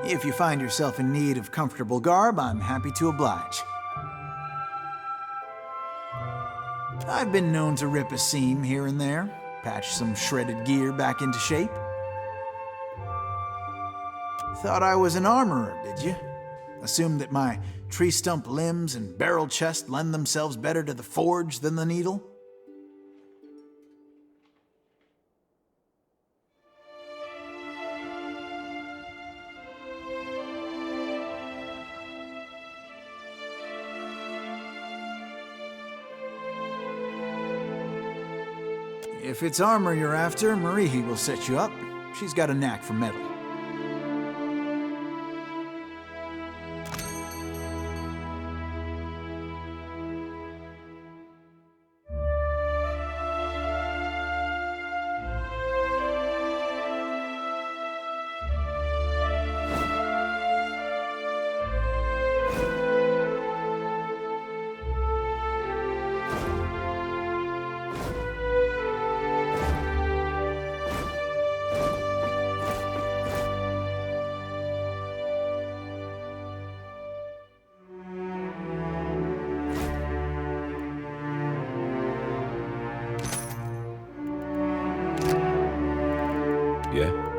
If you find yourself in need of comfortable garb, I'm happy to oblige. I've been known to rip a seam here and there, patch some shredded gear back into shape. Thought I was an armorer, did you? Assumed that my tree stump limbs and barrel chest lend themselves better to the forge than the needle? If it's armor you're after, Marie will set you up. She's got a knack for metal. Yeah?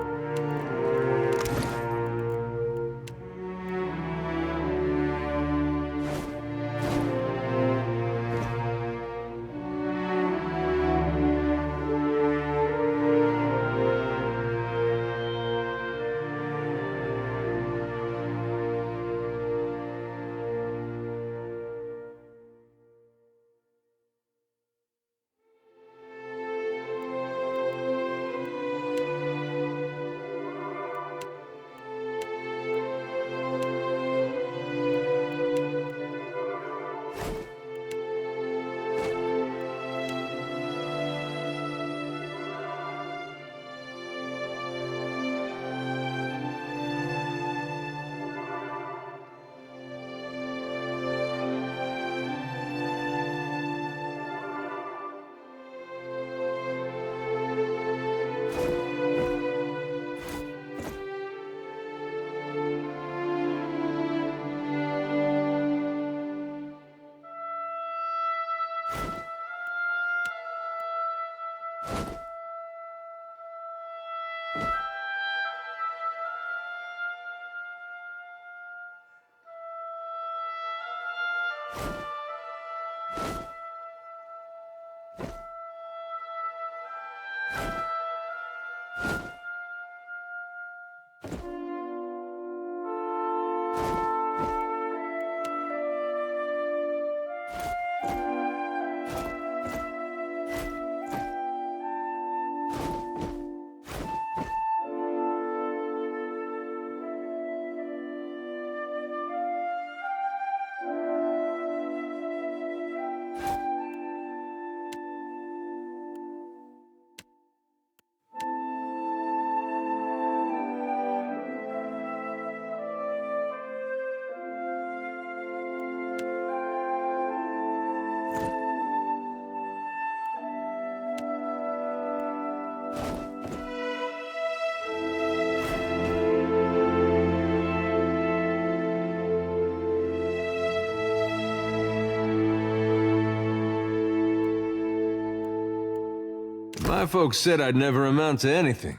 My folks said I'd never amount to anything.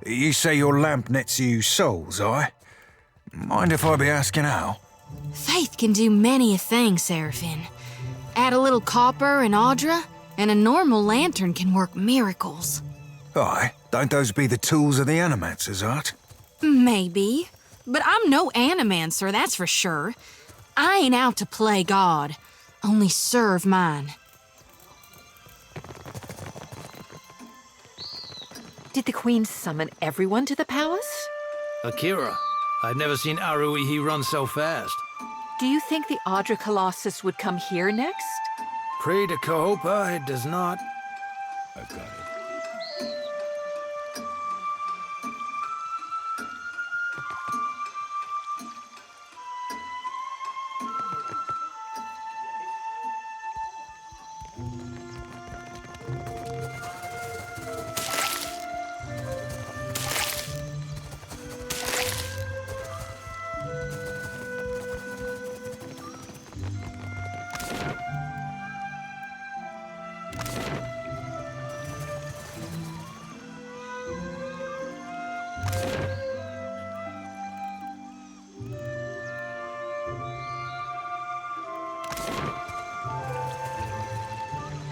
You say your lamp nets you souls, aye? Mind if I be asking how? Faith can do many a thing, Seraphim. Add a little copper and audra, and a normal lantern can work miracles. Aye, don't those be the tools of the animancers, art? Maybe. But I'm no animancer, that's for sure. I ain't out to play God, only serve mine. Did the Queen summon everyone to the palace? Akira, I've never seen Aruihi run so fast. Do you think the Audra Colossus would come here next? Pray to Kahopa, it does not. I've got it.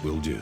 Will do.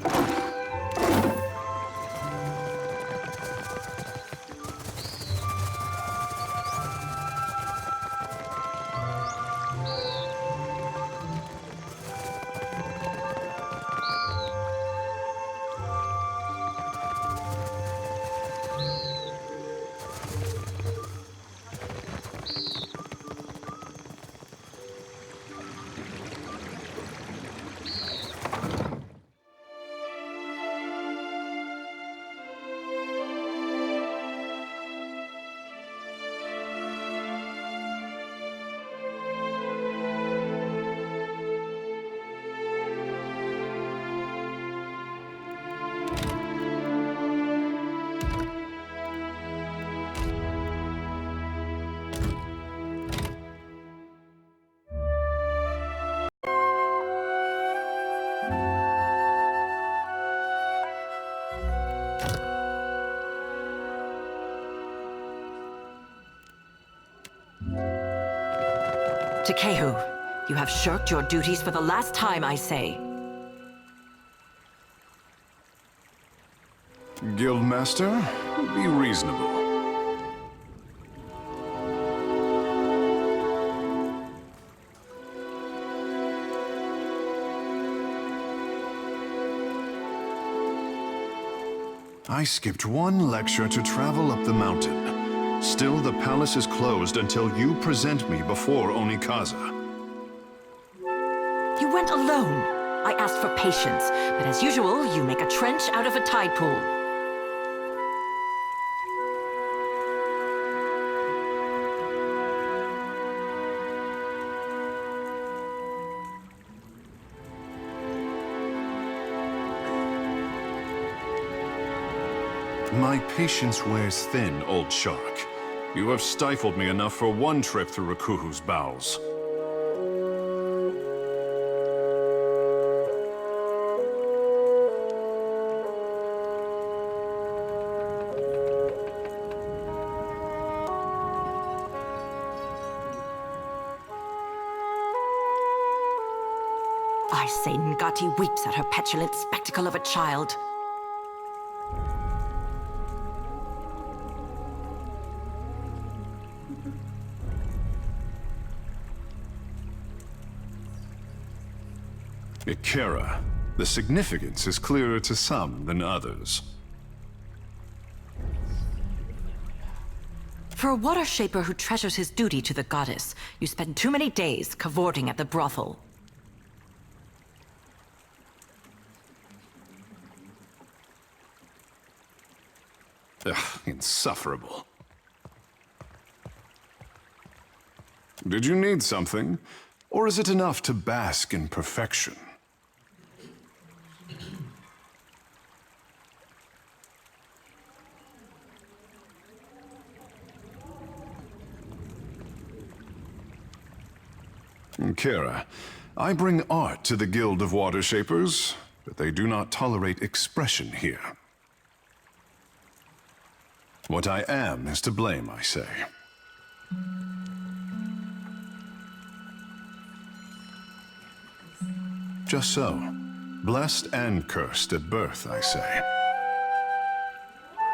Takehu, you have shirked your duties for the last time, I say. Guildmaster, be reasonable. I skipped one lecture to travel up the mountain. Still, the palace is closed until you present me before Onikaza. You went alone. I asked for patience, but as usual, you make a trench out of a tide pool. My patience wears thin, old shark. You have stifled me enough for one trip through Rakuhu's bowels. I say Ngati weeps at her petulant spectacle of a child. Ikera, the significance is clearer to some than others. For a water shaper who treasures his duty to the goddess, you spend too many days cavorting at the brothel. Ugh, insufferable. Did you need something? Or is it enough to bask in perfection? Kira, I bring art to the Guild of Water Shapers, but they do not tolerate expression here. What I am is to blame, I say. Just so. Blessed and cursed at birth, I say.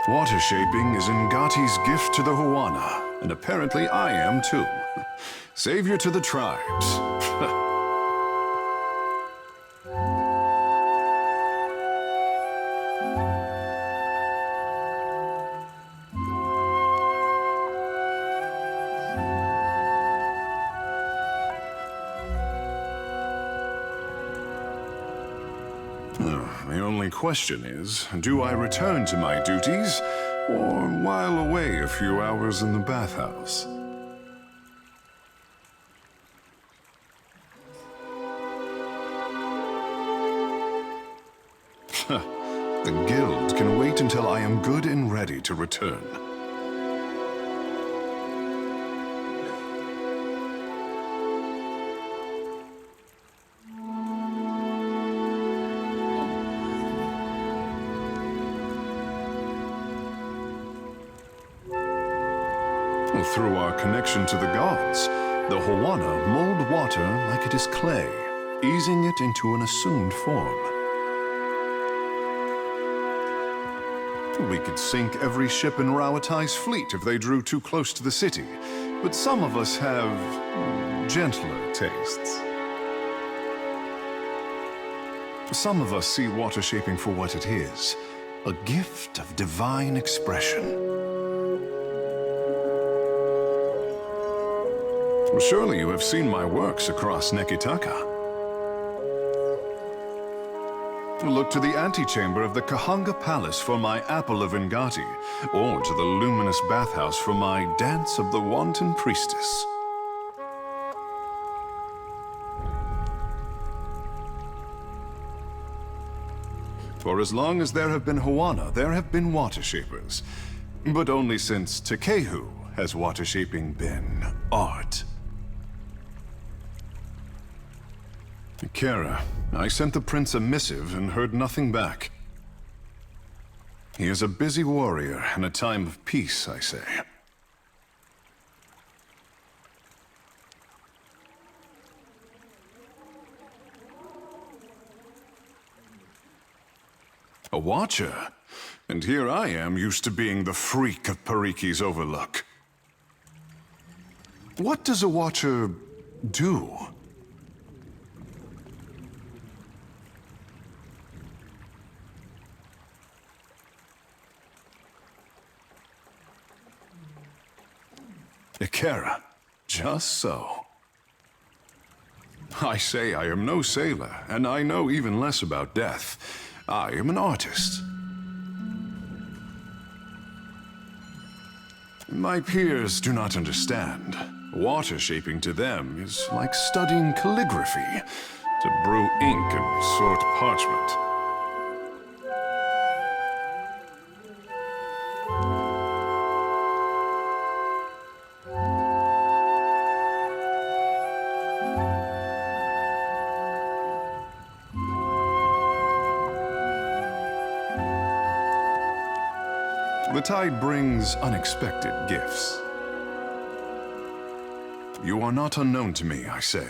Water shaping is Ngati's gift to the Huana, and apparently I am too. Savior to the tribes. The only question is, do I return to my duties, or while away a few hours in the bathhouse? The guild can wait until I am good and ready to return. Through our connection to the gods, the Huana mold water like it is clay, easing it into an assumed form. We could sink every ship in Rawatai's fleet if they drew too close to the city, but some of us have gentler tastes. Some of us see water shaping for what it is, a gift of divine expression. Surely you have seen my works across Nekitaka. Look to the antechamber of the Kahanga Palace for my Apple of Ngati, or to the luminous bathhouse for my Dance of the Wanton Priestess. For as long as there have been Huana, there have been water shapers. But only since Tekehu has water shaping been art. Kara, I sent the prince a missive and heard nothing back. He is a busy warrior in a time of peace, I say. A watcher? And here I am, used to being the freak of Pariki's overlook. What does a watcher do? Ikera, just so. I say I am no sailor, and I know even less about death. I am an artist. My peers do not understand. Water shaping to them is like studying calligraphy, to brew ink and sort parchment. The tide brings unexpected gifts. You are not unknown to me, I say.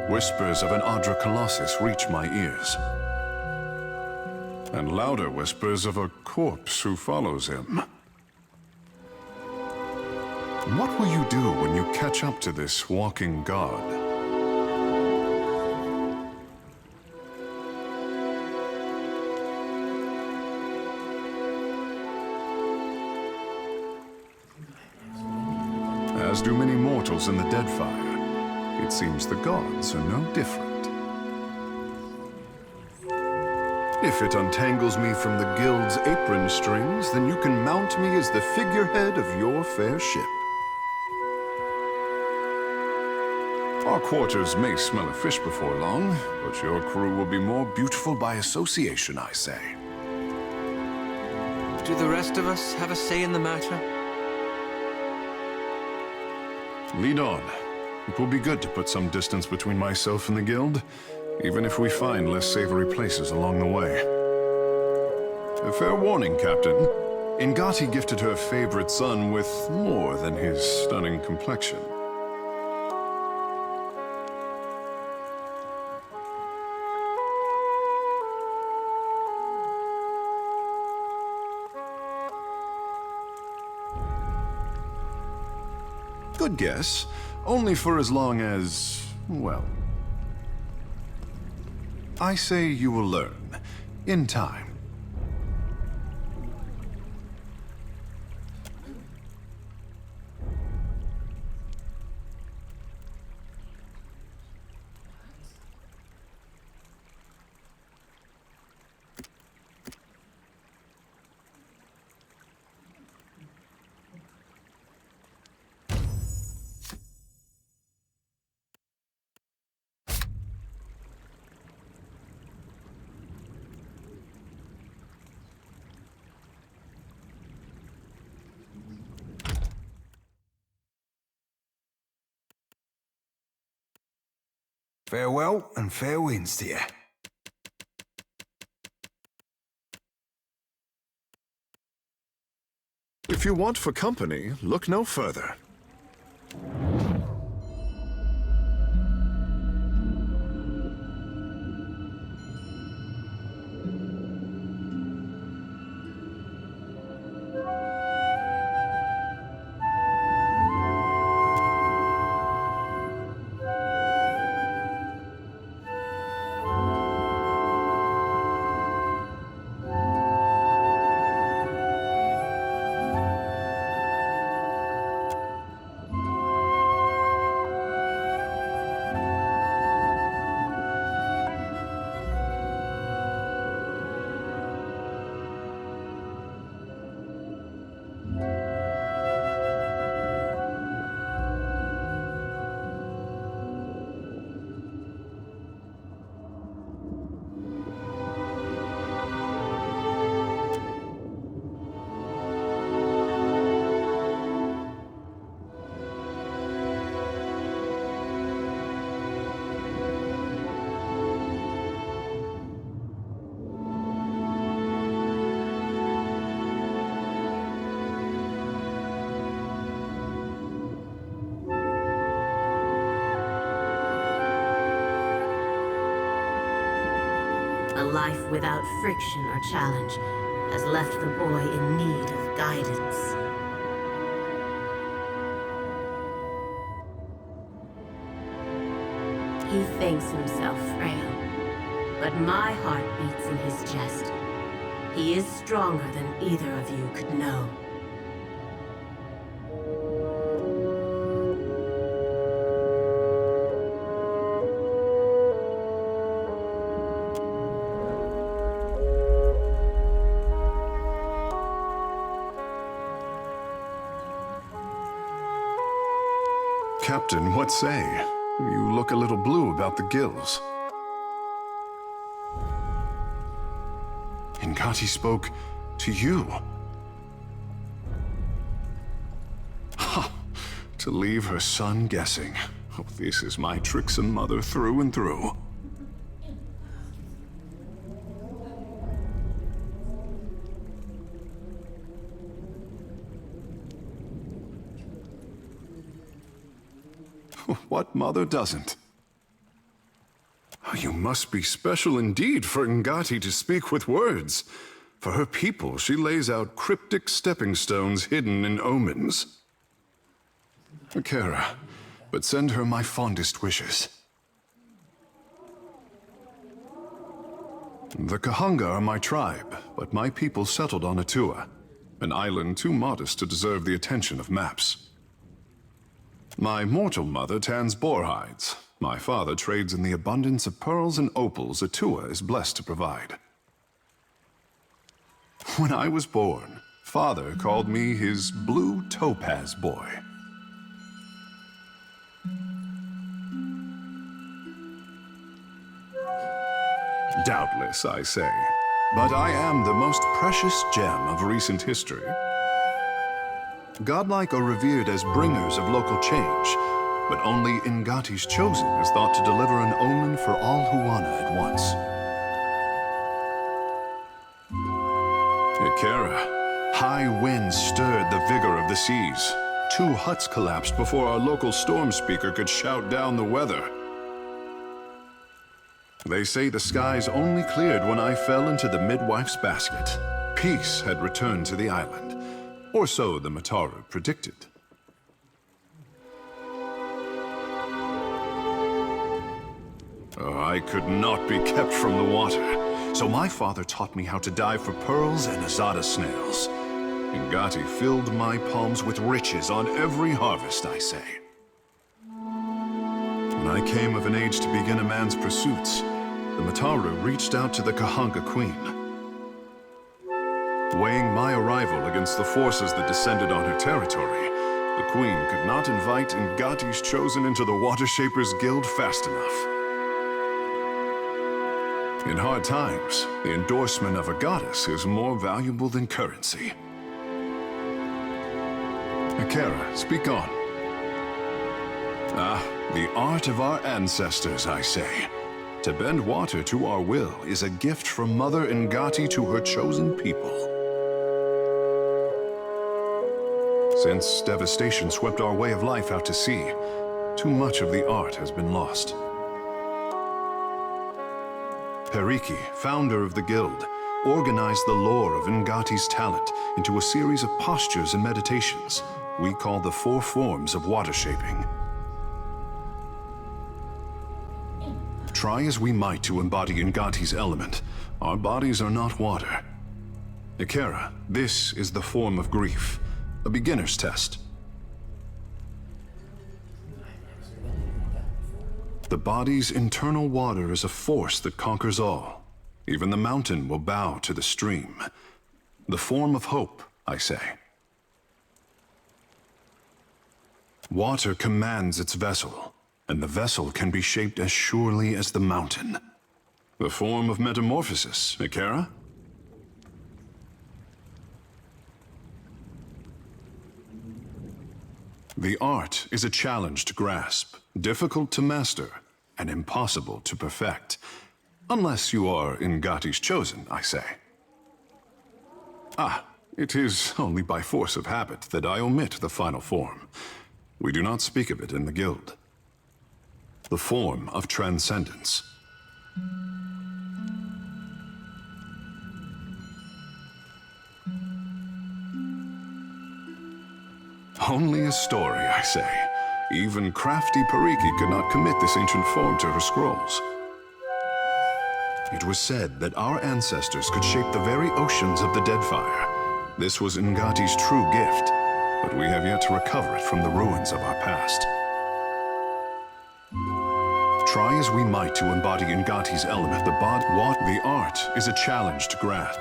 Whispers of an Adra Colossus reach my ears. And louder whispers of a corpse who follows him. What will you do when you catch up to this walking god? As do many mortals in the Deadfire. It seems the gods are no different. If it untangles me from the guild's apron strings, then you can mount me as the figurehead of your fair ship. Our quarters may smell of fish before long, but your crew will be more beautiful by association, I say. Do the rest of us have a say in the matter? Lead on. It will be good to put some distance between myself and the guild, even if we find less savory places along the way. A fair warning, Captain. Ngati gifted her favorite son with more than his stunning complexion. Good guess. Only for as long as, well... I say you will learn. In time. Farewell and fair winds to you. If you want for company, look no further. A life without friction or challenge has left the boy in need of guidance. He thinks himself frail, but my heart beats in his chest. He is stronger than either of you could know. Captain, what say? You look a little blue about the gills. Ngati spoke to you. Ha! To leave her son guessing. Oh, this is my tricksome mother through and through. What mother doesn't? You must be special indeed for Ngati to speak with words. For her people, she lays out cryptic stepping stones hidden in omens. Akira, but send her my fondest wishes. The Kahanga are my tribe, but my people settled on Atua, an island too modest to deserve the attention of maps. My mortal mother tans boar hides. My father trades in the abundance of pearls and opals Atua is blessed to provide. When I was born, father called me his blue topaz boy. Doubtless, I say, but I am the most precious gem of recent history. Godlike are revered as bringers of local change, but only Ngati's chosen is thought to deliver an omen for all Huana at once. Akira, high winds stirred the vigor of the seas. 2 huts collapsed before our local storm speaker could shout down the weather. They say the skies only cleared when I fell into the midwife's basket. Peace had returned to the island. Or so the Mataru predicted. Oh, I could not be kept from the water, so my father taught me how to dive for pearls and azada snails. Ngati filled my palms with riches on every harvest, I say. When I came of an age to begin a man's pursuits, the Mataru reached out to the Kahanga Queen. Weighing my arrival against the forces that descended on her territory, the Queen could not invite Ngati's chosen into the Water Shapers Guild fast enough. In hard times, the endorsement of a goddess is more valuable than currency. Akira, speak on. Ah, the art of our ancestors, I say. To bend water to our will is a gift from Mother Ngati to her chosen people. Since devastation swept our way of life out to sea, too much of the art has been lost. Periki, founder of the guild, organized the lore of Ngati's talent into a series of postures and meditations we call the 4 forms of water shaping. Try as we might to embody Ngati's element, our bodies are not water. Ikera, this is the form of grief, a beginner's test. The body's internal water is a force that conquers all. Even the mountain will bow to the stream. The form of hope, I say. Water commands its vessel, and the vessel can be shaped as surely as the mountain. The form of metamorphosis, Ikera? The art is a challenge to grasp, difficult to master, and impossible to perfect. Unless you are Ngati's chosen, I say. Ah, it is only by force of habit that I omit the final form. We do not speak of it in the guild. The form of transcendence. Only a story, I say. Even crafty Periki could not commit this ancient form to her scrolls. It was said that our ancestors could shape the very oceans of the Deadfire. This was Ngati's true gift, but we have yet to recover it from the ruins of our past. Try as we might to embody Ngati's element, the art is a challenge to grasp.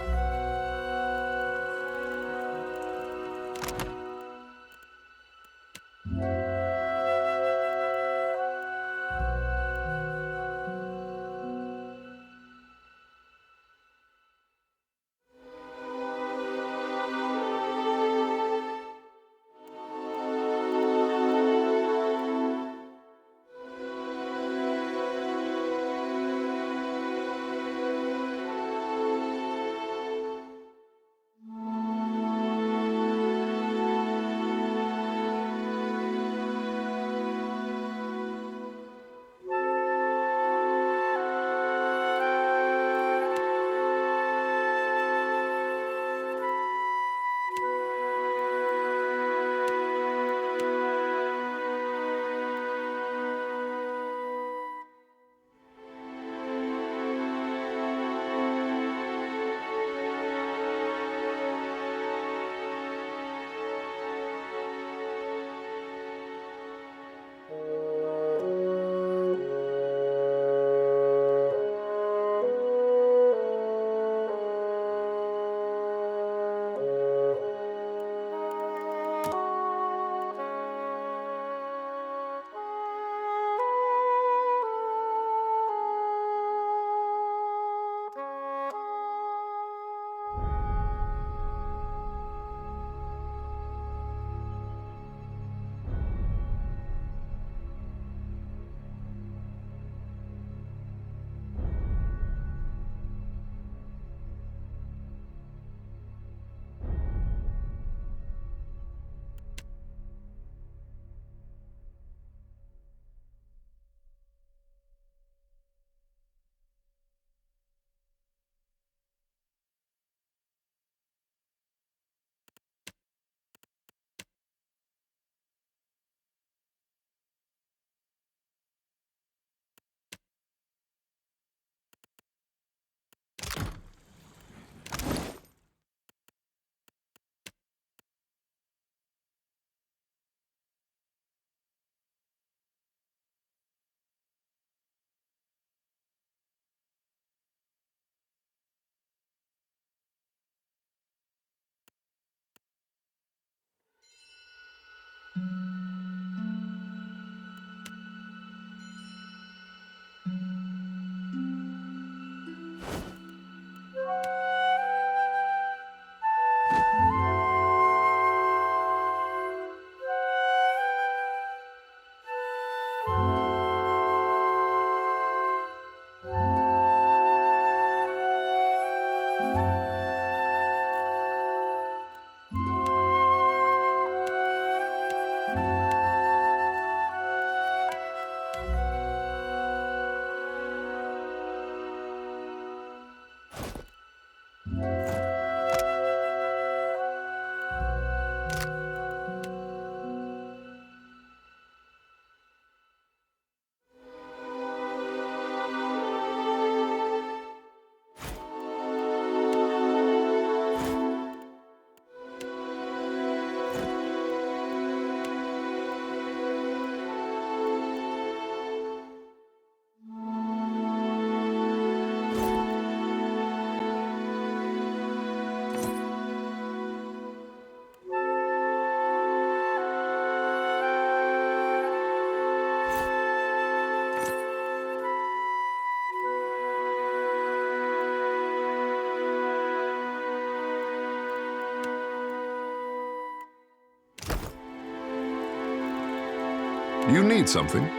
You need something?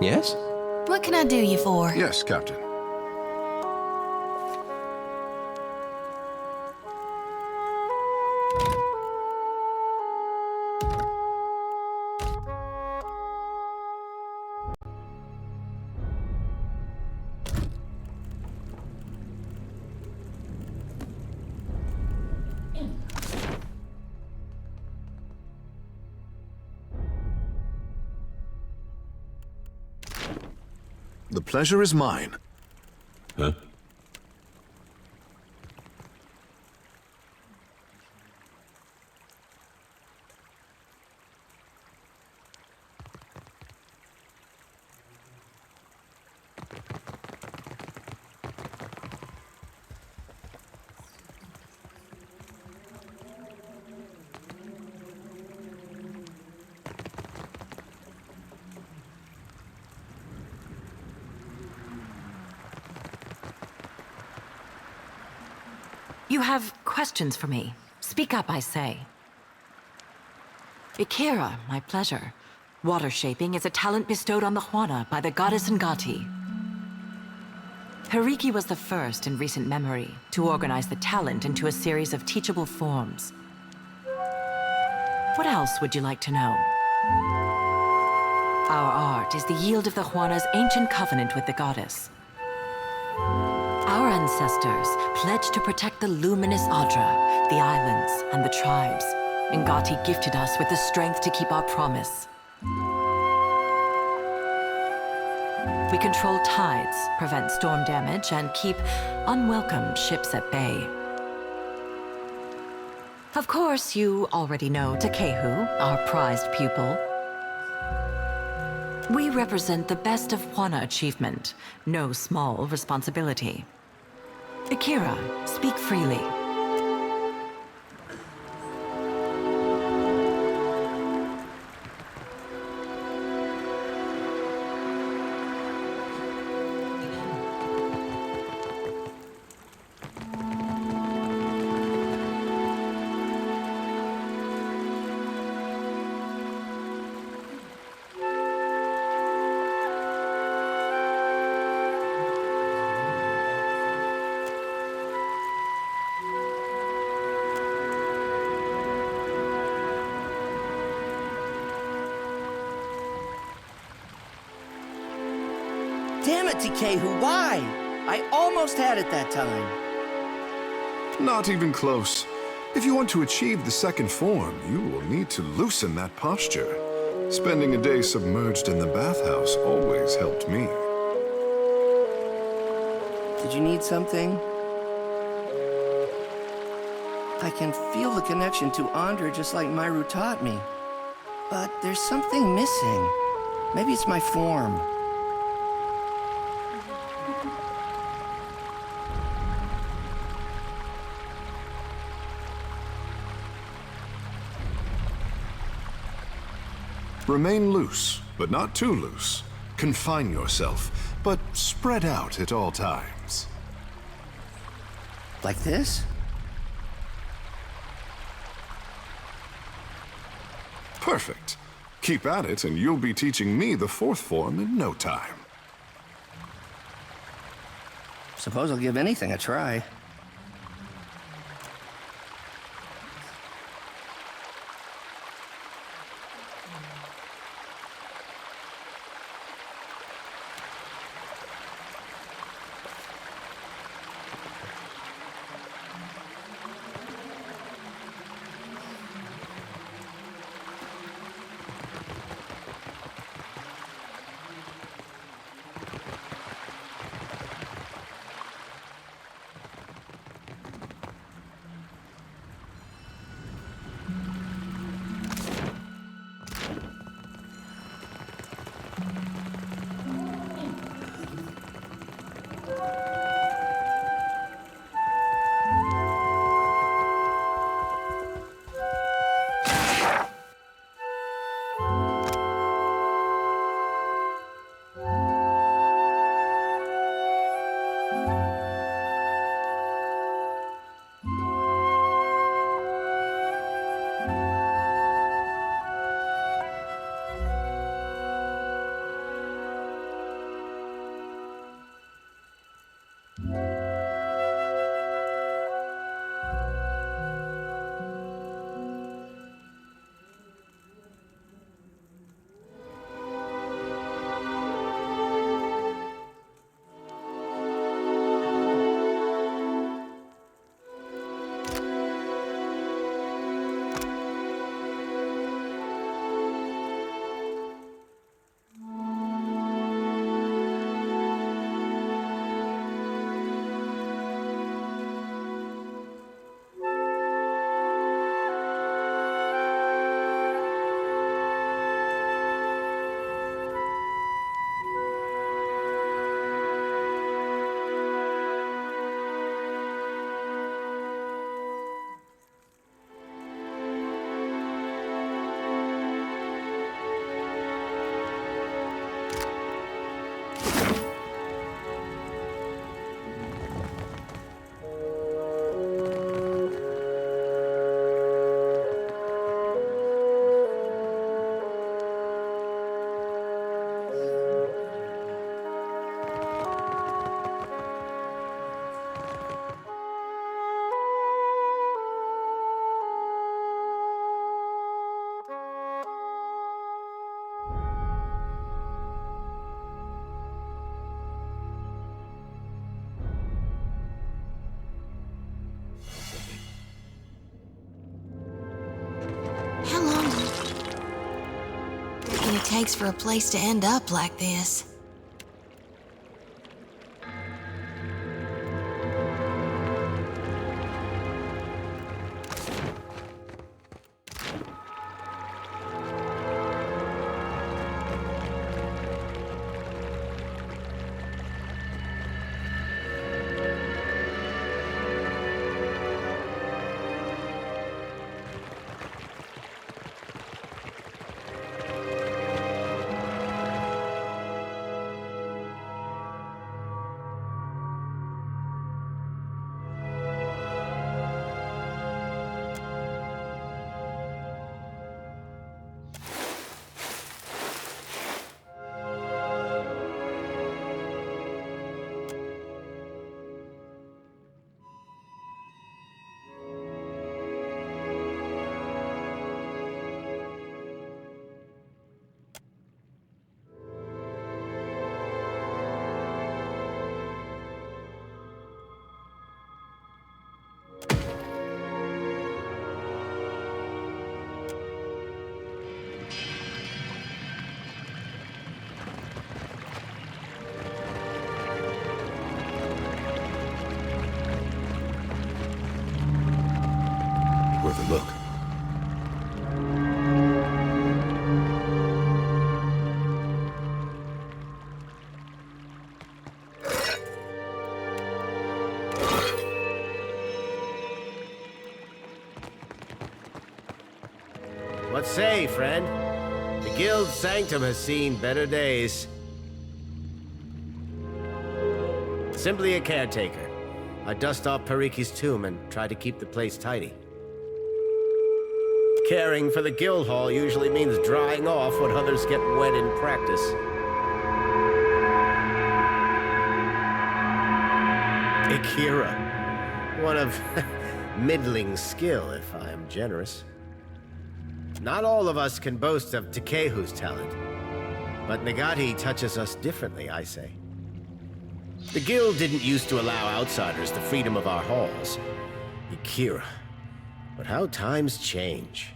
Yes? What can I do you for? Yes, Captain. The pleasure is mine. Huh? You have questions for me. Speak up, I say. Ikira, my pleasure. Water shaping is a talent bestowed on the Juana by the goddess Ngati. Hariki was the first in recent memory to organize the talent into a series of teachable forms. What else would you like to know? Our art is the yield of the Juana's ancient covenant with the goddess. Our ancestors pledged to protect the luminous Adra, the islands, and the tribes. Ngati gifted us with the strength to keep our promise. We control tides, prevent storm damage, and keep unwelcome ships at bay. Of course, you already know Takehu, our prized pupil. We represent the best of Juana achievement, no small responsibility. Ikira, speak freely. Damn it, Takehu, why? I almost had it that time. Not even close. If you want to achieve the second form, you will need to loosen that posture. Spending a day submerged in the bathhouse always helped me. Did you need something? I can feel the connection to Andra just like Myru taught me. But there's something missing. Maybe it's my form. Remain loose, but not too loose. Confine yourself, but spread out at all times. Like this? Perfect. Keep at it, and you'll be teaching me the fourth form in no time. Suppose I'll give anything a try. How long do you reckon it takes for a place to end up like this? Worth a look. What say, friend? The Guild's sanctum has seen better days. Simply a caretaker. I dust off Pariki's tomb and try to keep the place tidy. Caring for the guild hall usually means drying off when others get wet in practice. Akira. One of middling skill, if I am generous. Not all of us can boast of Takehu's talent, but Nagati touches us differently, I say. The guild didn't used to allow outsiders the freedom of our halls. Akira. But how times change.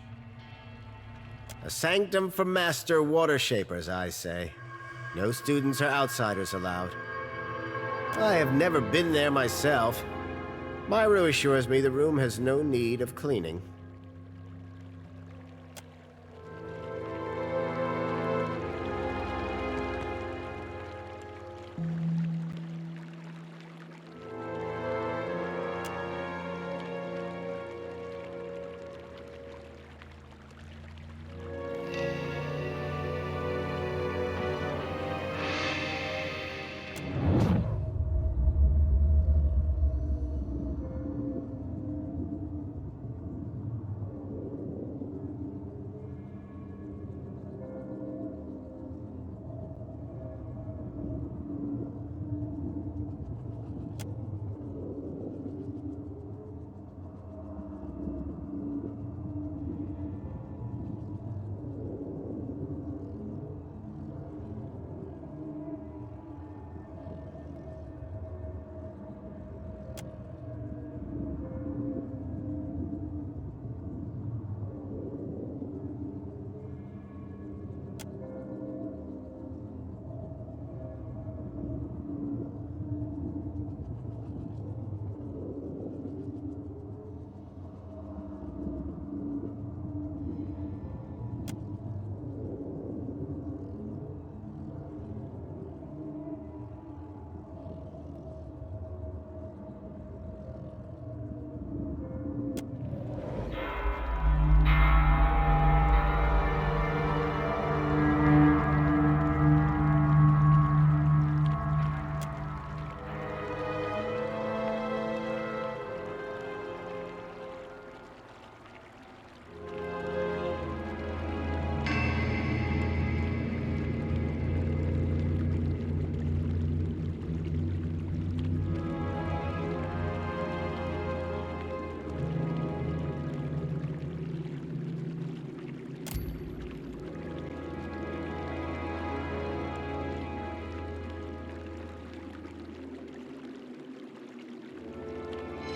A sanctum for master water shapers, I say. No students or outsiders allowed. I have never been there myself. Myru assures me the room has no need of cleaning.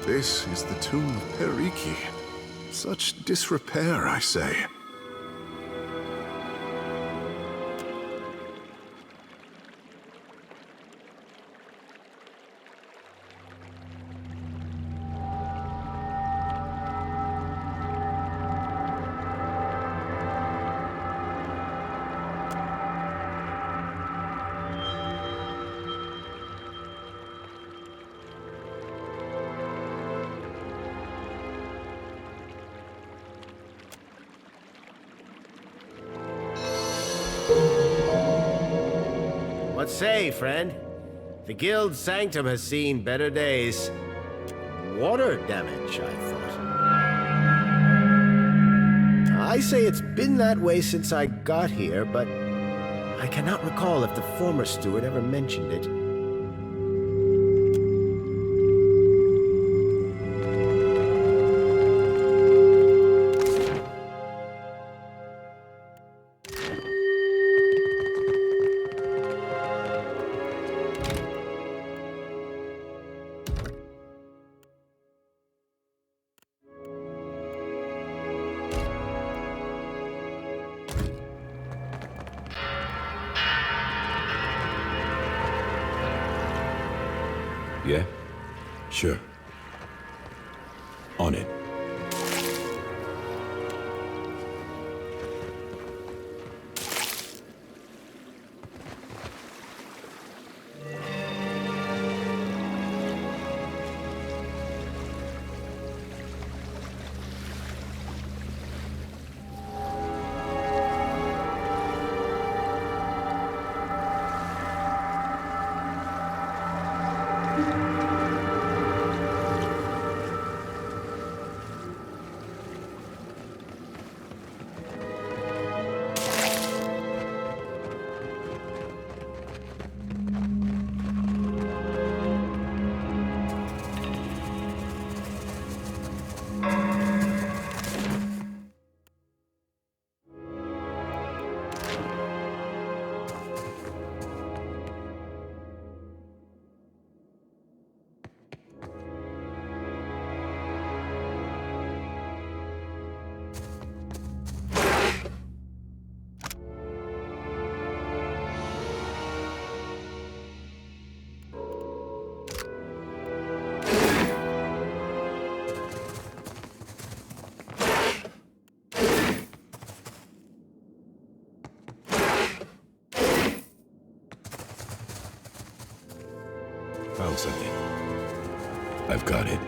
This is the tomb of Periki. Such disrepair, I say. What say, friend? The guild's sanctum has seen better days. Water damage, I thought. I say it's been that way since I got here, but I cannot recall if the former steward ever mentioned it. Yeah? Sure. On it. Found something. I've got it.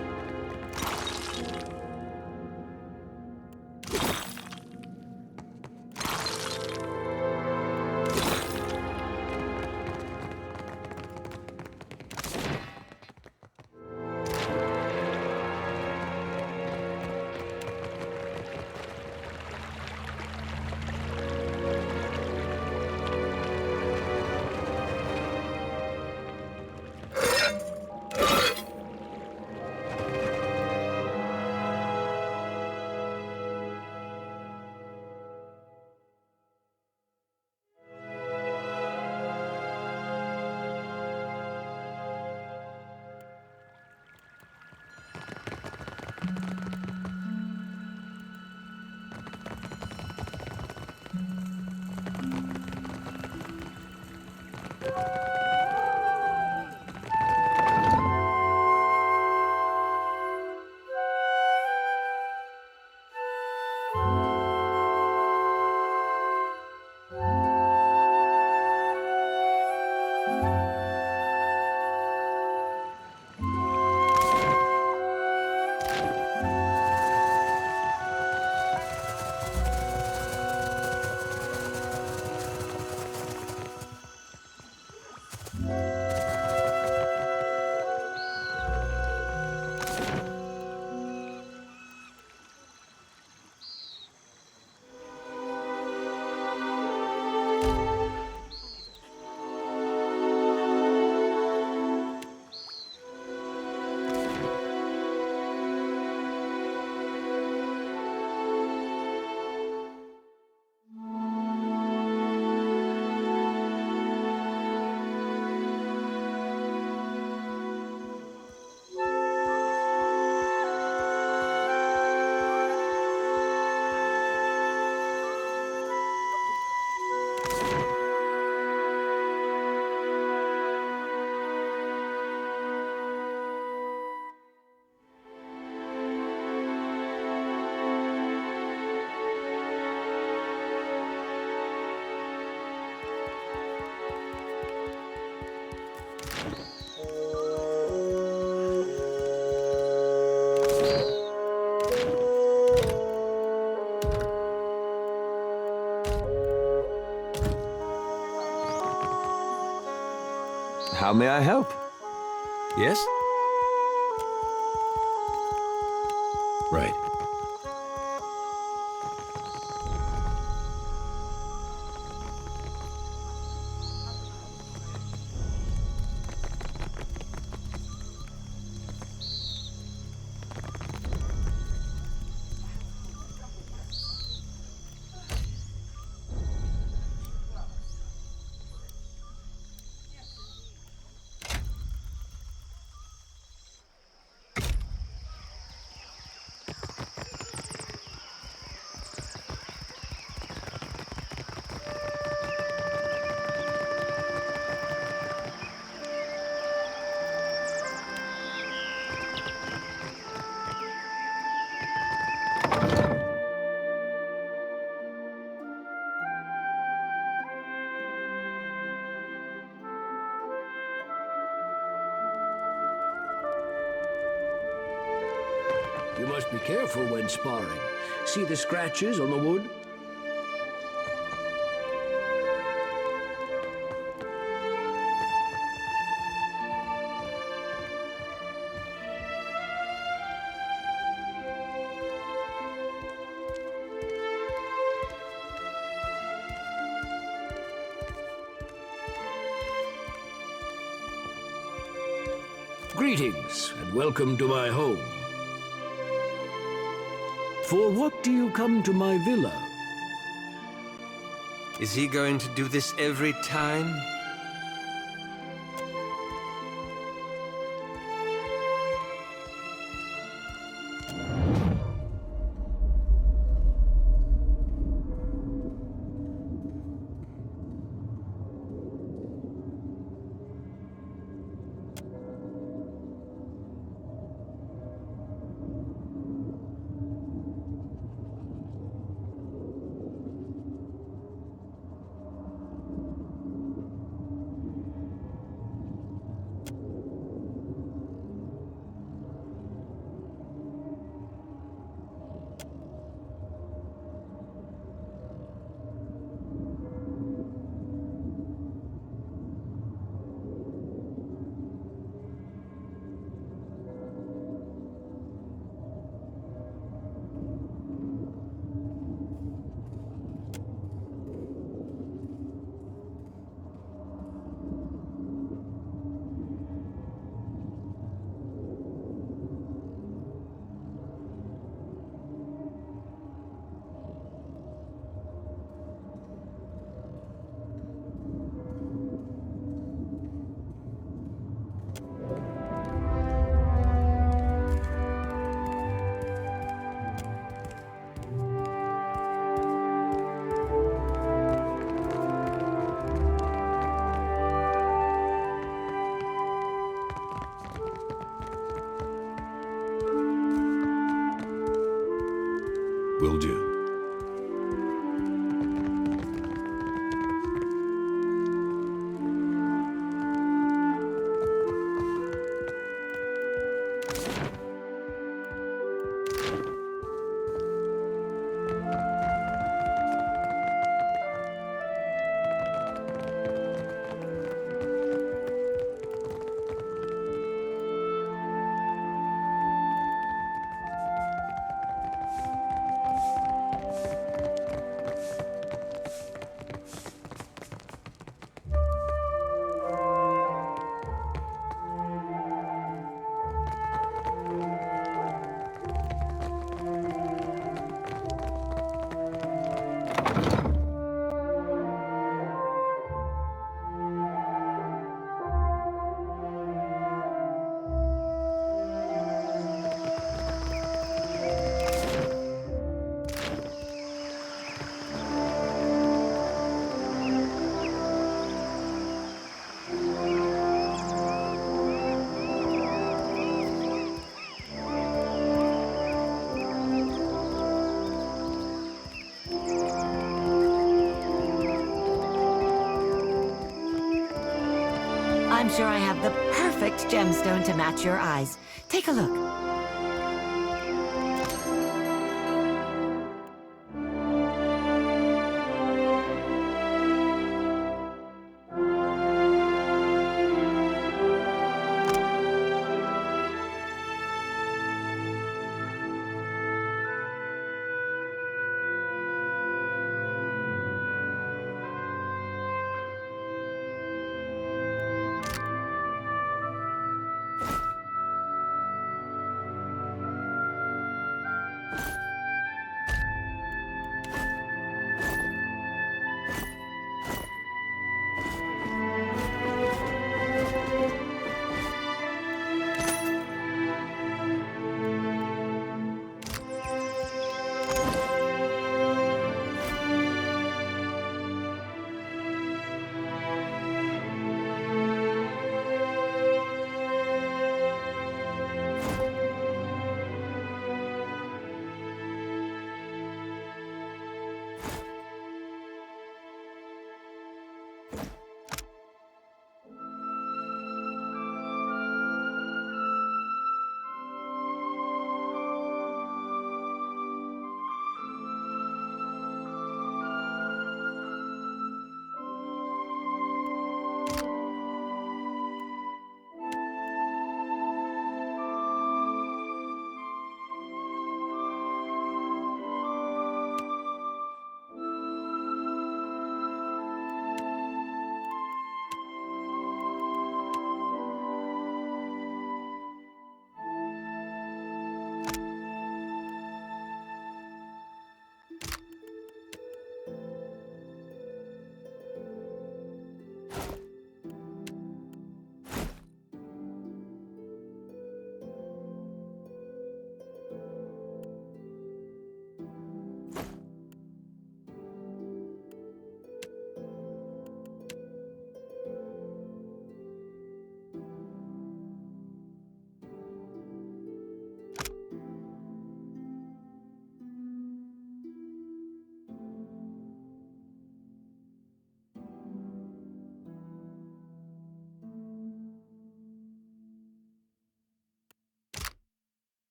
How may I help? Yes? Right. You must be careful when sparring. See the scratches on the wood? Greetings, and welcome to my home. For what do you come to my villa? Is he going to do this every time? Will do. I'm sure I have the perfect gemstone to match your eyes. Take a look.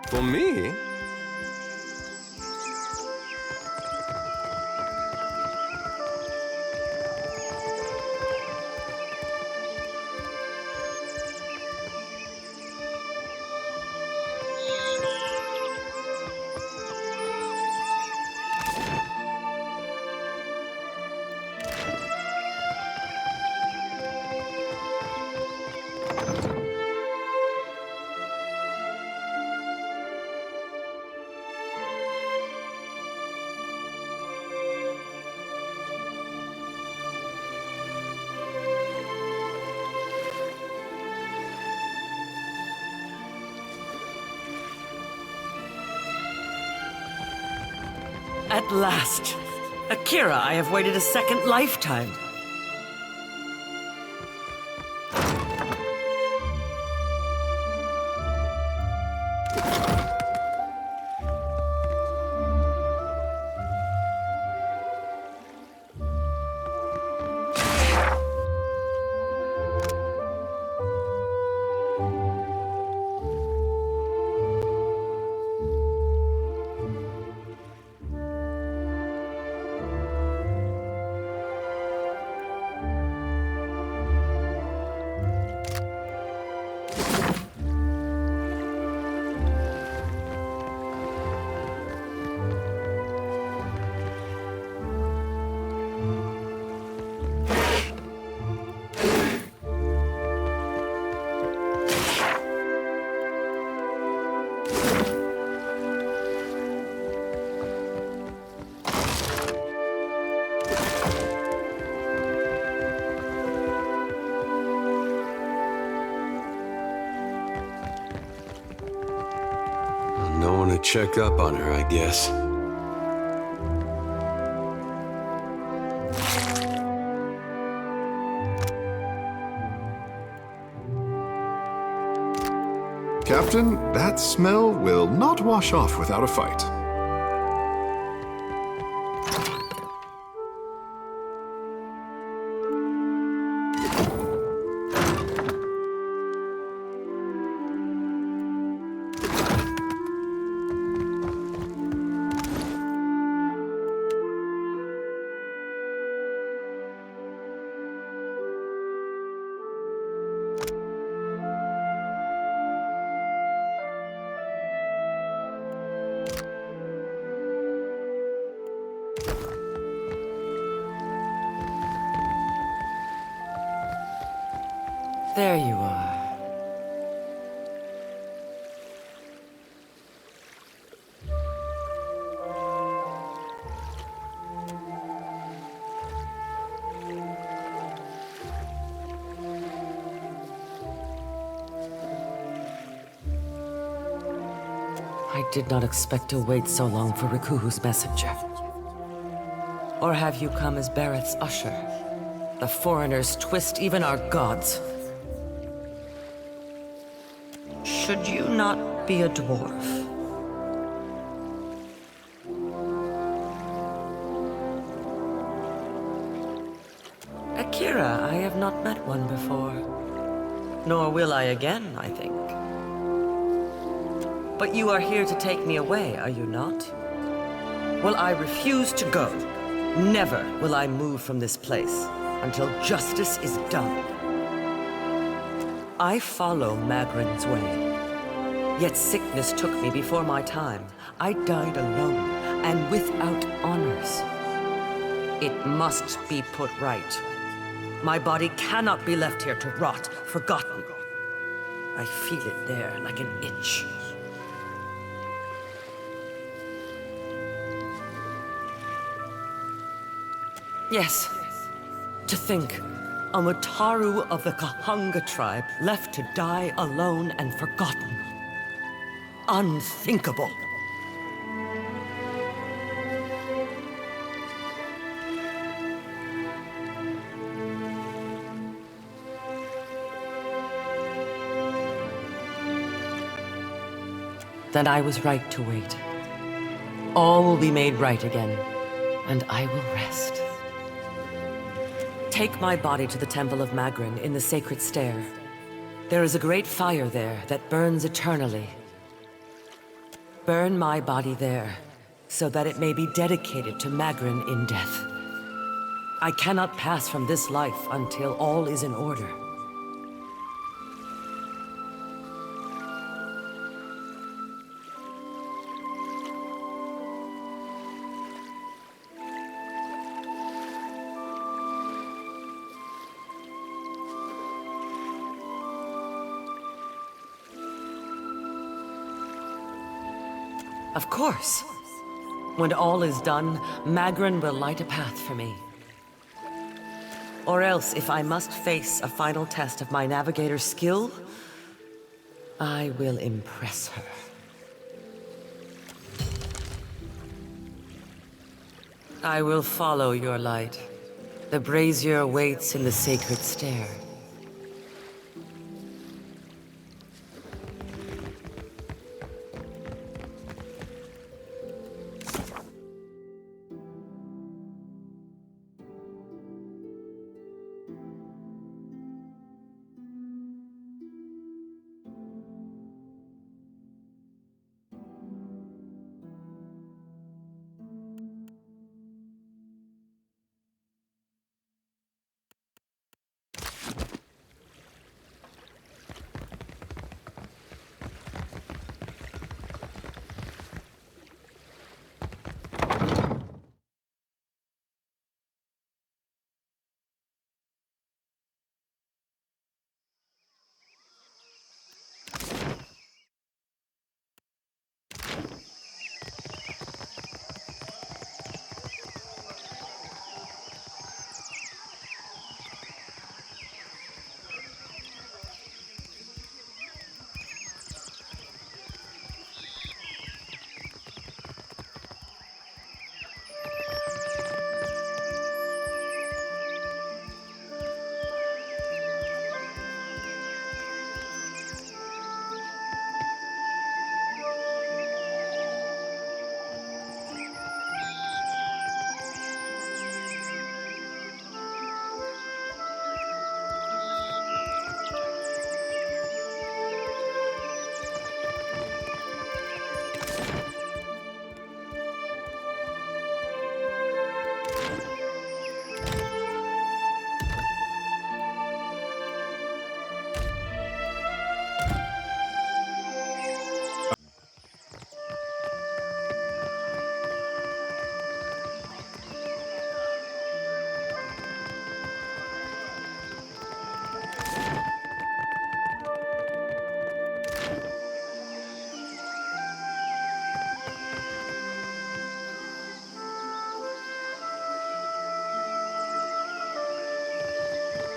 For me? At last! Akira, I have waited a second lifetime. No one to check up on her, I guess. Captain, that smell will not wash off without a fight. There you are. I did not expect to wait so long for Rikuhu's messenger. Or have you come as Barrett's usher? The foreigners twist even our gods. Should you not be a dwarf? Akira, I have not met one before. Nor will I again, I think. But you are here to take me away, are you not? Well, I refuse to go. Never will I move from this place until justice is done. I follow Magrin's way. Yet sickness took me before my time. I died alone and without honors. It must be put right. My body cannot be left here to rot, forgotten. I feel it there like an itch. Yes, to think, a Mutaru of the Kahanga tribe left to die alone and forgotten. Unthinkable. Then I was right to wait. All will be made right again, and I will rest. Take my body to the Temple of Magrin in the Sacred Stair. There is a great fire there that burns eternally. Burn my body there, so that it may be dedicated to Magrin in death. I cannot pass from this life until all is in order. Of course. When all is done, Magrin will light a path for me. Or else, if I must face a final test of my navigator's skill, I will impress her. I will follow your light. The brazier waits in the sacred stair.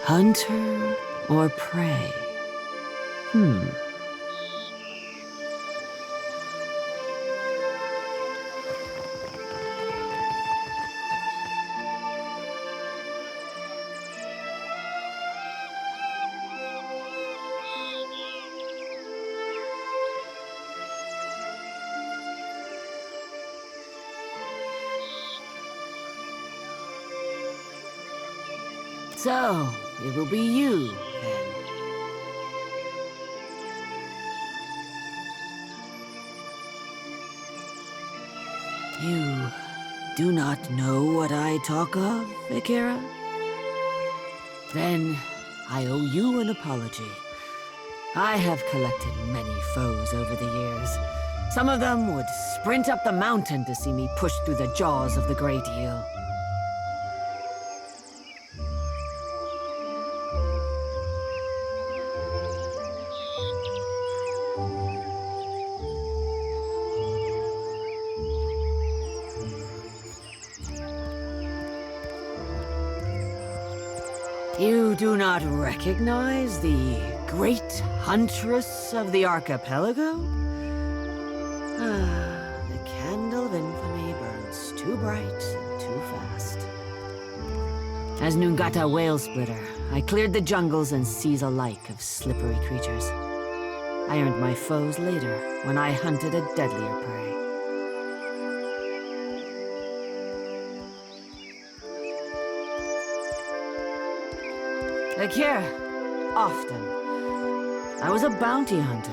Hunter or prey? So, it will be you, then. You do not know what I talk of, Akira? Then I owe you an apology. I have collected many foes over the years. Some of them would sprint up the mountain to see me push through the jaws of the Great Eel. You do not recognize the great huntress of the archipelago? The candle of infamy burns too bright and too fast. As Nungata Whale Splitter, I cleared the jungles and seas alike of slippery creatures. I earned my foes later when I hunted a deadlier prey. Akira, often. I was a bounty hunter.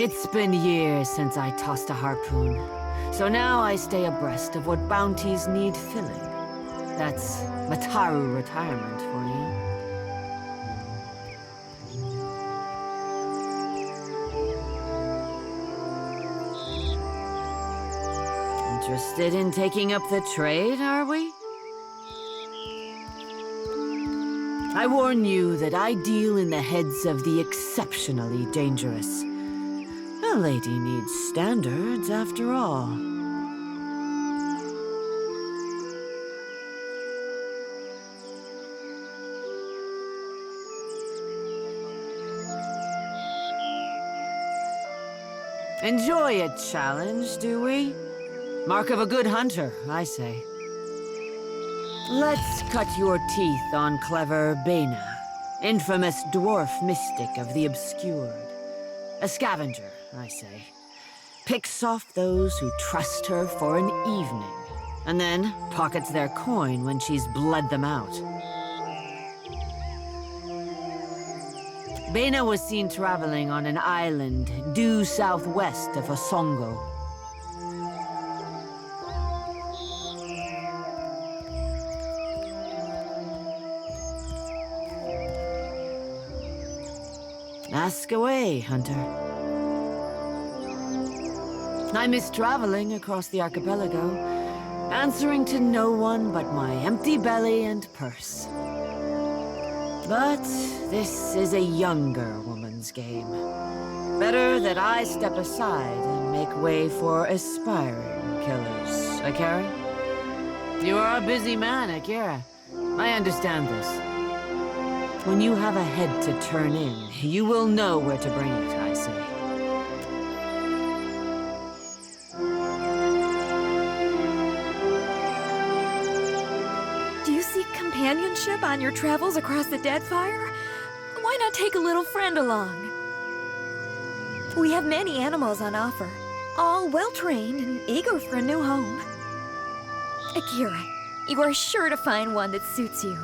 It's been years since I tossed a harpoon, so now I stay abreast of what bounties need filling. That's Mataru retirement for you. Interested in taking up the trade, are we? I warn you that I deal in the heads of the exceptionally dangerous. A lady needs standards, after all. Enjoy a challenge, do we? Mark of a good hunter, I say. Let's cut your teeth on clever Bena, infamous dwarf mystic of the obscured. A scavenger, I say. Picks off those who trust her for an evening, and then pockets their coin when she's bled them out. Bena was seen traveling on an island due southwest of Osongo. Ask away, Hunter. I miss traveling across the archipelago, answering to no one but my empty belly and purse. But this is a younger woman's game. Better that I step aside and make way for aspiring killers. Akira? You are a busy man, Akira. I understand this. When you have a head to turn in, you will know where to bring it, I say. Do you seek companionship on your travels across the Deadfire? Why not take a little friend along? We have many animals on offer, all well-trained and eager for a new home. Akira, you are sure to find one that suits you.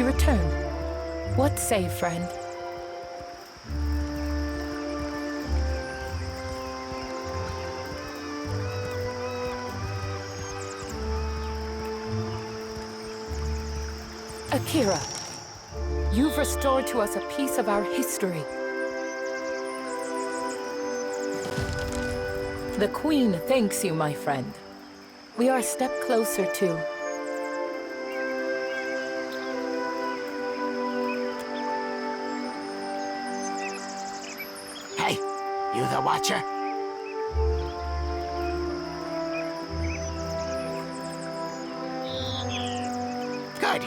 You return. What say, friend? Akira, you've restored to us a piece of our history. The Queen thanks you, my friend. We are a step closer to... Hey, you the Watcher? Good.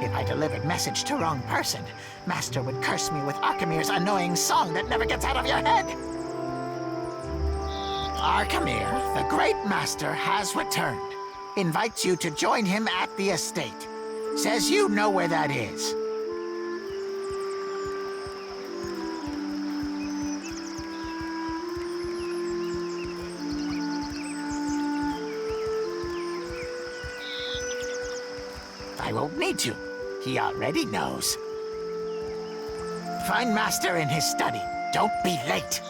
If I delivered message to wrong person, Master would curse me with Archimir's annoying song that never gets out of your head. Archimir, the great master, has returned. Invites you to join him at the estate. Says you know where that is. I won't need to. He already knows. Find Master in his study. Don't be late.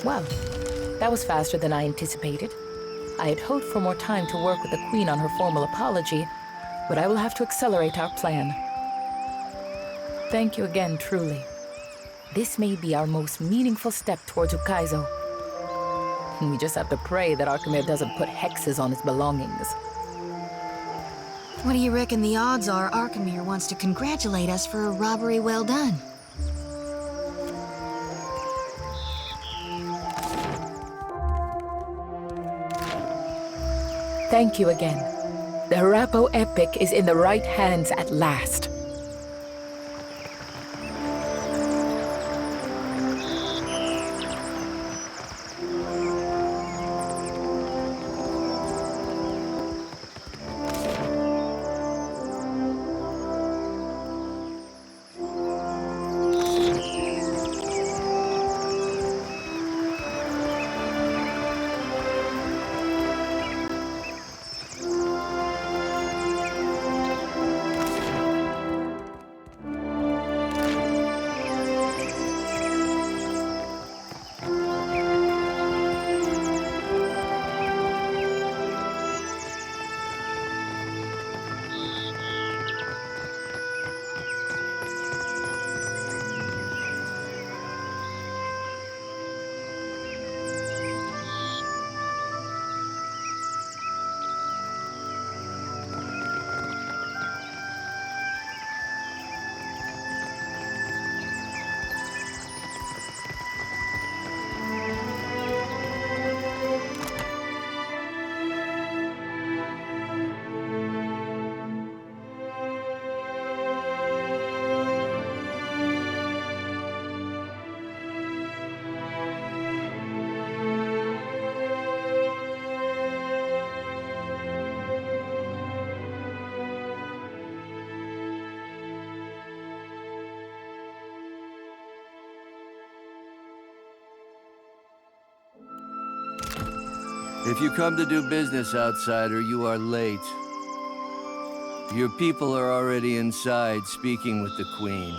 Well, that was faster than I anticipated. I had hoped for more time to work with the Queen on her formal apology, but I will have to accelerate our plan. Thank you again, truly. This may be our most meaningful step towards Ukaizo. We just have to pray that Archimir doesn't put hexes on his belongings. What do you reckon the odds are Archimir wants to congratulate us for a robbery well done? Thank you again. The Harapo epic is in the right hands at last. If you come to do business, outsider, you are late. Your people are already inside, speaking with the Queen.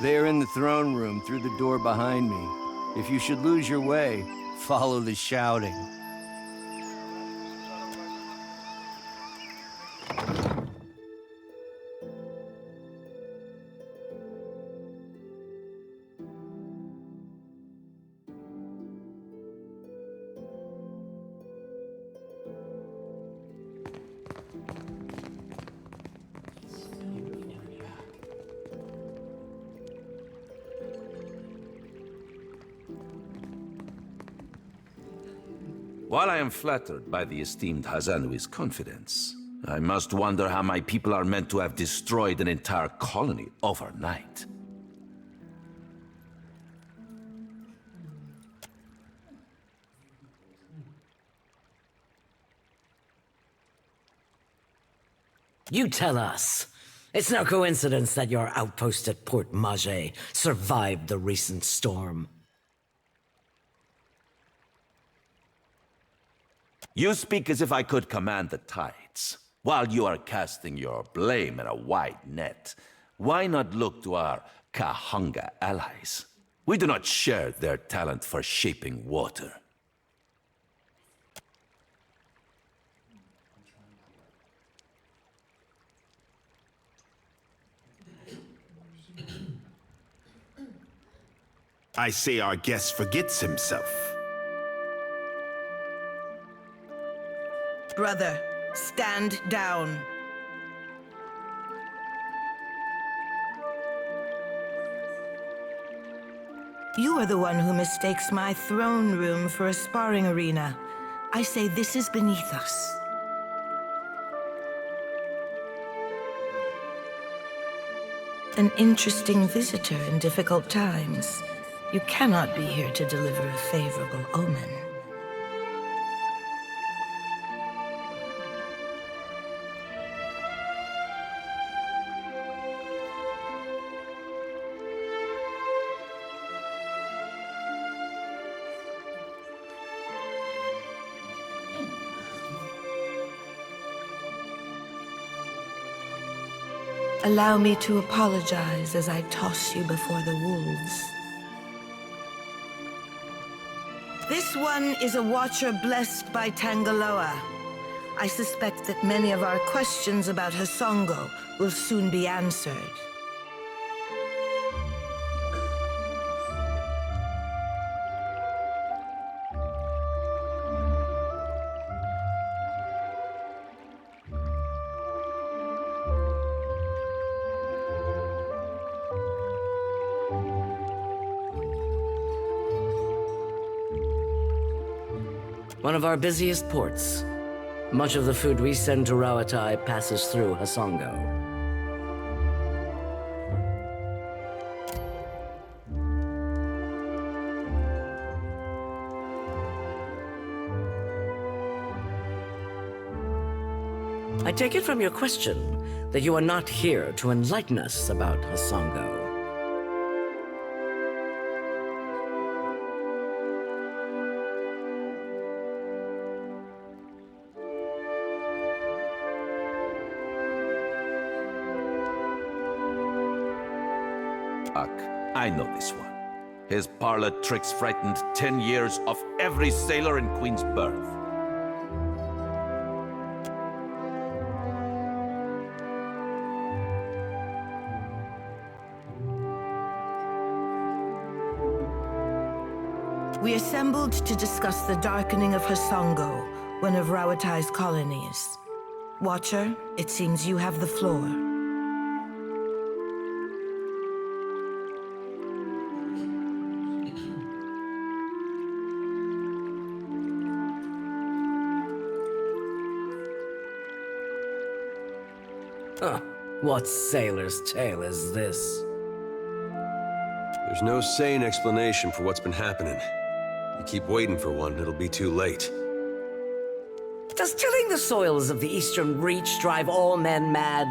They are in the throne room, through the door behind me. If you should lose your way, follow the shouting. While I am flattered by the esteemed Hazanui's confidence, I must wonder how my people are meant to have destroyed an entire colony overnight. You tell us. It's no coincidence that your outpost at Port Mage survived the recent storm. You speak as if I could command the tides. While you are casting your blame in a wide net, why not look to our Kahanga allies? We do not share their talent for shaping water. I say our guest forgets himself. Brother, stand down. You are the one who mistakes my throne room for a sparring arena. I say this is beneath us. An interesting visitor in difficult times. You cannot be here to deliver a favorable omen. Allow me to apologize as I toss you before the wolves. This one is a watcher blessed by Tangaloa. I suspect that many of our questions about Hasongo will soon be answered. One of our busiest ports. Much of the food we send to Rawatai passes through Hasongo. I take it from your question that you are not here to enlighten us about Hasongo. I know this one. His parlor tricks frightened 10 years of every sailor in Queen's Birth. We assembled to discuss the darkening of Hasongo, one of Rawatai's colonies. Watcher, it seems you have the floor. Huh. What sailor's tale is this? There's no sane explanation for what's been happening. You keep waiting for one, it'll be too late. Does tilling the soils of the Eastern Reach drive all men mad?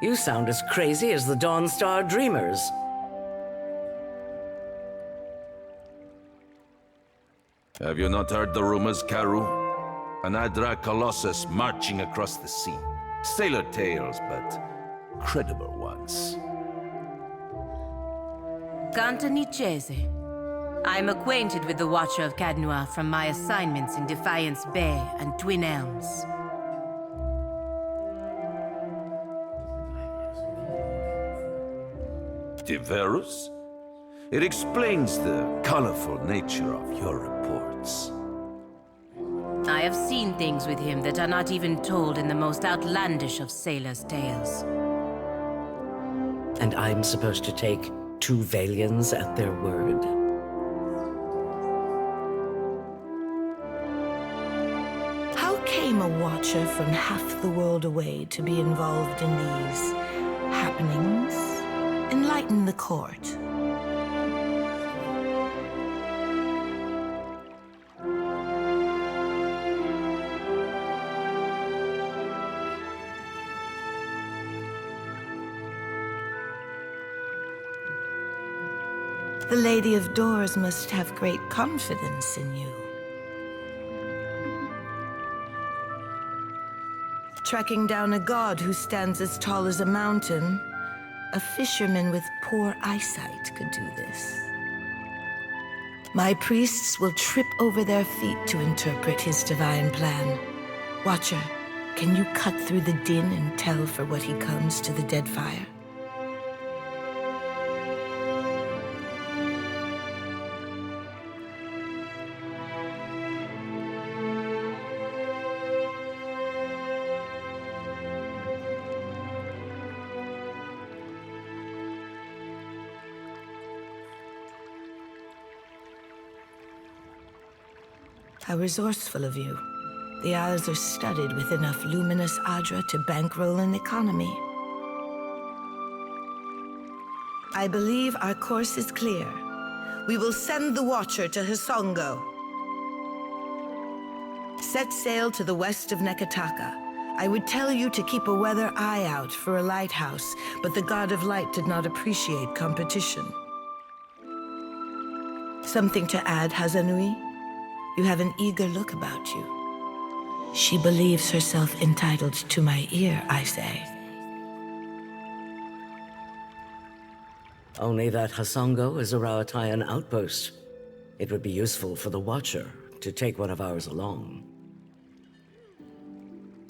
You sound as crazy as the Dawnstar Dreamers. Have you not heard the rumors, Karu? An Adra Colossus marching across the sea. Sailor tales, but credible ones. Gantanichese. I'm acquainted with the Watcher of Cadnua from my assignments in Defiance Bay and Twin Elms. Diverus? It explains the colorful nature of your reports. I have seen things with him that are not even told in the most outlandish of sailors' tales. And I'm supposed to take two Valians at their word? How came a watcher from half the world away to be involved in these happenings? Enlighten the court. The Lady of Doors must have great confidence in you. Tracking down a god who stands as tall as a mountain, a fisherman with poor eyesight could do this. My priests will trip over their feet to interpret his divine plan. Watcher, can you cut through the din and tell for what he comes to the Deadfire? How resourceful of you. The Isles are studded with enough luminous Adra to bankroll an economy. I believe our course is clear. We will send the Watcher to Hisongo. Set sail to the west of Nekataka. I would tell you to keep a weather eye out for a lighthouse, but the God of Light did not appreciate competition. Something to add, Hazanui? You have an eager look about you. She believes herself entitled to my ear, I say. Only that Hisongo is a Rawatayan outpost. It would be useful for the Watcher to take one of ours along.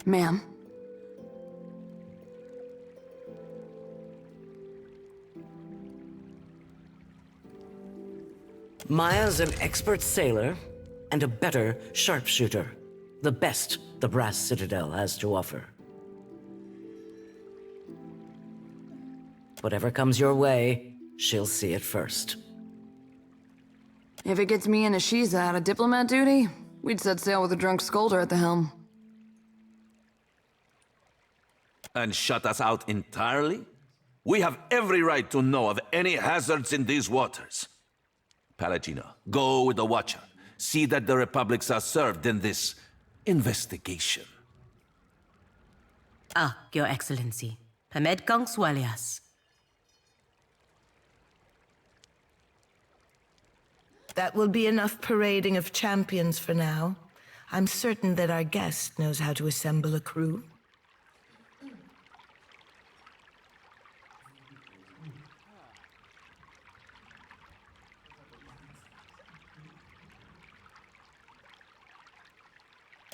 Ma'am. Maya's an expert sailor and a better sharpshooter. The best the Brass Citadel has to offer. Whatever comes your way, she'll see it first. If it gets me and Ashiza out of diplomat duty, we'd set sail with a drunk scolder at the helm. And shut us out entirely? We have every right to know of any hazards in these waters. Palagino, go with the Watcher. See that the Republics are served in this investigation. Ah, Your Excellency. Pamed kang swalias. That will be enough parading of champions for now. I'm certain that our guest knows how to assemble a crew.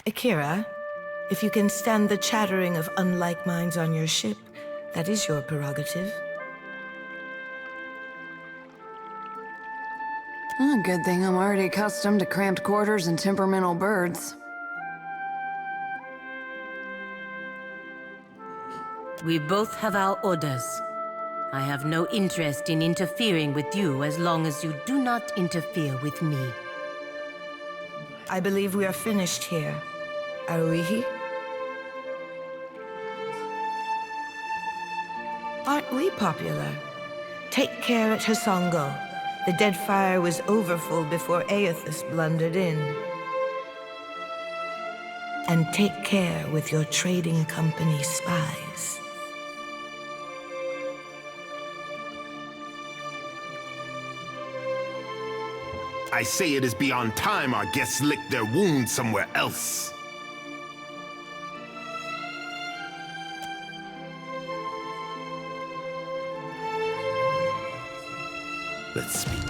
Akira, if you can stand the chattering of unlike minds on your ship, that is your prerogative. Oh, good thing I'm already accustomed to cramped quarters and temperamental birds. We both have our orders. I have no interest in interfering with you as long as you do not interfere with me. I believe we are finished here. Aruihi? Aren't we popular? Take care at Hisongo. The Deadfire was overfull before Aethys blundered in. And take care with your trading company spies. I say it is beyond time our guests lick their wounds somewhere else. Let's speak.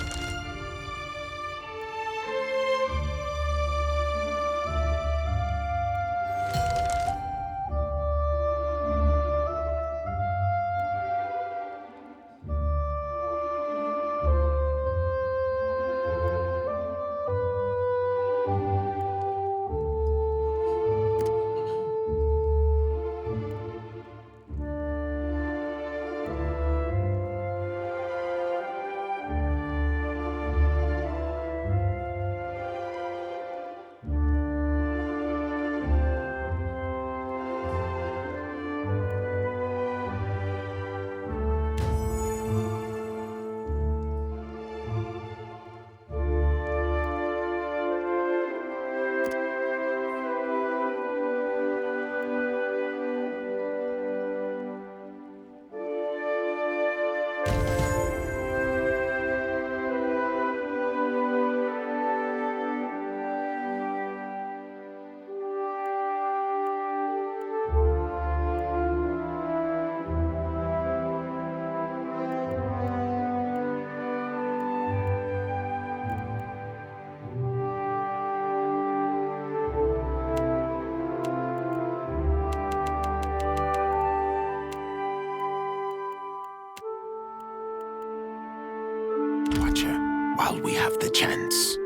Watcher, while we have the chance.